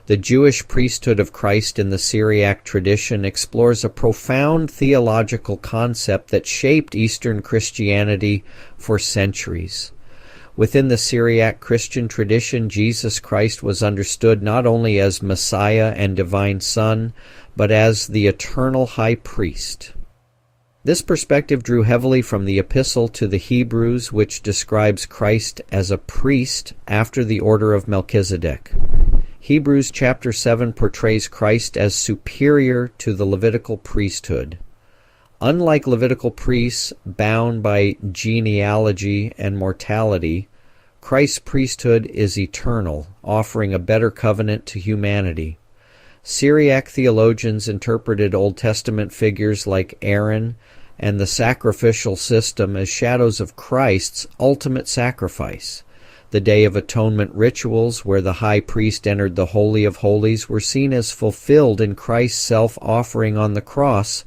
The Jewish priesthood of Christ in the Syriac tradition explores a profound theological concept that shaped Eastern Christianity for centuries. Within the Syriac Christian tradition, Jesus Christ was understood not only as Messiah and divine Son, but as the eternal high priest. This perspective drew heavily from the Epistle to the Hebrews, which describes Christ as a priest after the order of Melchizedek. Hebrews chapter 7 portrays Christ as superior to the Levitical priesthood. Unlike Levitical priests bound by genealogy and mortality, Christ's priesthood is eternal, offering a better covenant to humanity. Syriac theologians interpreted Old Testament figures like Aaron and the sacrificial system as shadows of Christ's ultimate sacrifice. The Day of Atonement rituals, where the high priest entered the Holy of Holies, were seen as fulfilled in Christ's self-offering on the cross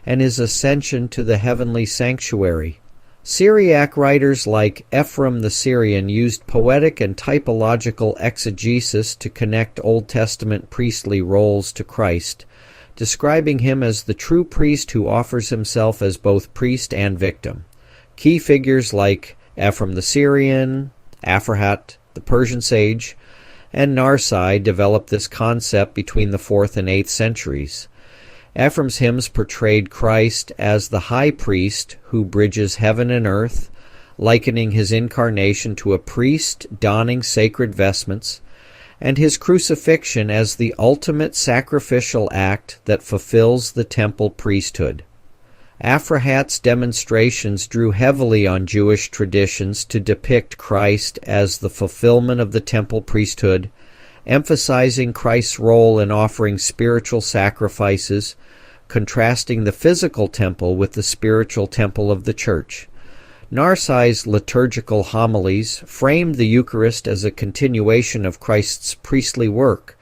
and his ascension to the heavenly sanctuary. Syriac writers like Ephraim the Syrian used poetic and typological exegesis to connect Old Testament priestly roles to Christ, describing him as the true priest who offers himself as both priest and victim. Key figures like Ephraim the Syrian, Aphrahat, the Persian sage, and Narsai developed this concept between the 4th and 8th centuries. Ephraim's hymns portrayed Christ as the high priest who bridges heaven and earth, likening his incarnation to a priest donning sacred vestments, and his crucifixion as the ultimate sacrificial act that fulfills the temple priesthood. Aphrahat's demonstrations drew heavily on Jewish traditions to depict Christ as the fulfillment of the temple priesthood, emphasizing Christ's role in offering spiritual sacrifices, contrasting the physical temple with the spiritual temple of the church. Narsai's liturgical homilies framed the Eucharist as a continuation of Christ's priestly work,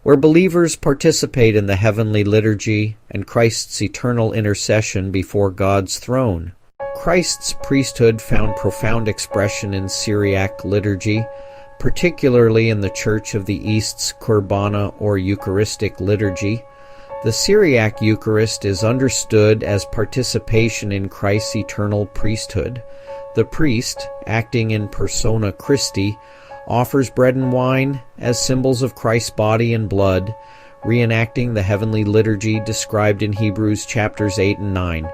where believers participate in the heavenly liturgy and Christ's eternal intercession before God's throne. Christ's priesthood found profound expression in Syriac liturgy, particularly in the Church of the East's Qurbana or Eucharistic liturgy. The Syriac Eucharist is understood as participation in Christ's eternal priesthood. The priest, acting in persona Christi, offers bread and wine as symbols of Christ's body and blood, reenacting the heavenly liturgy described in Hebrews chapters 8 and 9.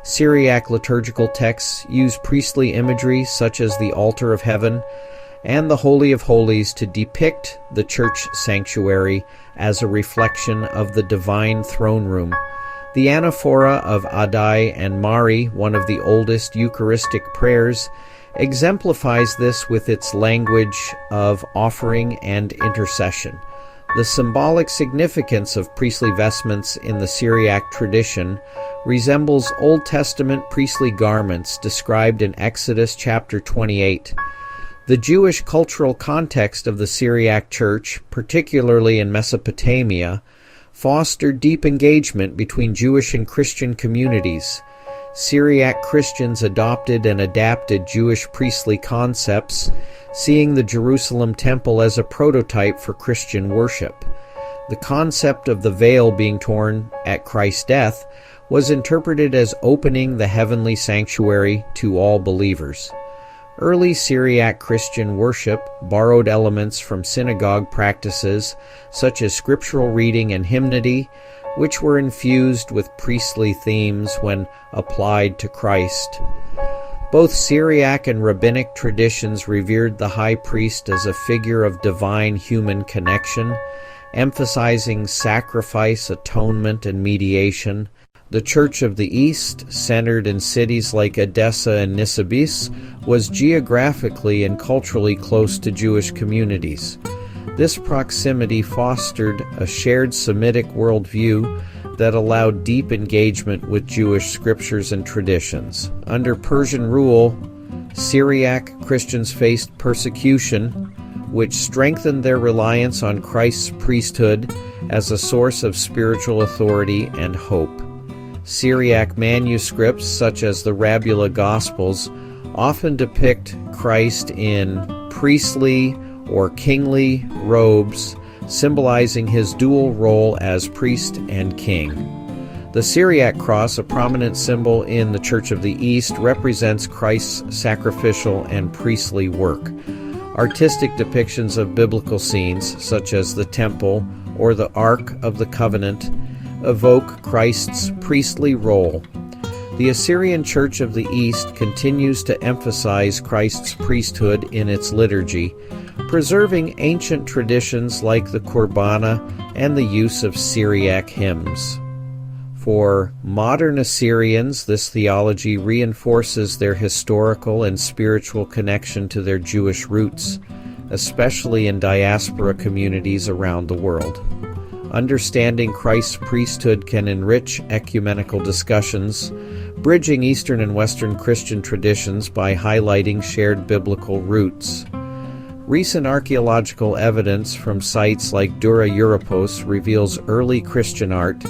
Syriac liturgical texts use priestly imagery such as the altar of heaven and the Holy of Holies to depict the church sanctuary as a reflection of the divine throne room. The anaphora of Adai and Mari, one of the oldest Eucharistic prayers, exemplifies this with its language of offering and intercession. The symbolic significance of priestly vestments in the Syriac tradition resembles Old Testament priestly garments described in Exodus chapter 28. The Jewish cultural context of the Syriac Church, particularly in Mesopotamia, fostered deep engagement between Jewish and Christian communities. Syriac Christians adopted and adapted Jewish priestly concepts, seeing the Jerusalem temple as a prototype for Christian worship. The concept of the veil being torn at Christ's death was interpreted as opening the heavenly sanctuary to all believers. Early Syriac Christian worship borrowed elements from synagogue practices such as scriptural reading and hymnody, which were infused with priestly themes when applied to Christ. Both Syriac and rabbinic traditions revered the high priest as a figure of divine-human connection, emphasizing sacrifice, atonement, and mediation. The Church of the East, centered in cities like Edessa and Nisibis, was geographically and culturally close to Jewish communities. This proximity fostered a shared Semitic worldview that allowed deep engagement with Jewish scriptures and traditions. Under Persian rule, Syriac Christians faced persecution, which strengthened their reliance on Christ's priesthood as a source of spiritual authority and hope. Syriac manuscripts, such as the Rabula Gospels, often depict Christ in priestly or kingly robes, symbolizing his dual role as priest and king. The Syriac cross, a prominent symbol in the Church of the East, represents Christ's sacrificial and priestly work. Artistic depictions of biblical scenes, such as the temple or the Ark of the Covenant, evoke Christ's priestly role. The Assyrian Church of the East continues to emphasize Christ's priesthood in its liturgy, preserving ancient traditions like the Qurbana and the use of Syriac hymns. For modern Assyrians, this theology reinforces their historical and spiritual connection to their Jewish roots, especially in diaspora communities around the world. Understanding Christ's priesthood can enrich ecumenical discussions, bridging Eastern and Western Christian traditions by highlighting shared biblical roots. Recent archaeological evidence from sites like Dura Europos reveals early Christian art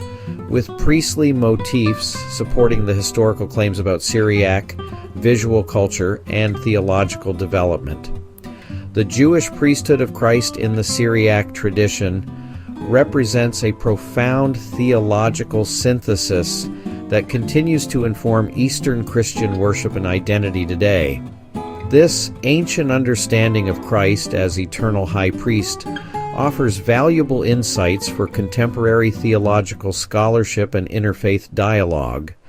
with priestly motifs supporting the historical claims about Syriac, visual culture, and theological development. The Jewish priesthood of Christ in the Syriac tradition represents a profound theological synthesis that continues to inform Eastern Christian worship and identity today. This ancient understanding of Christ as eternal high priest offers valuable insights for contemporary theological scholarship and interfaith dialogue.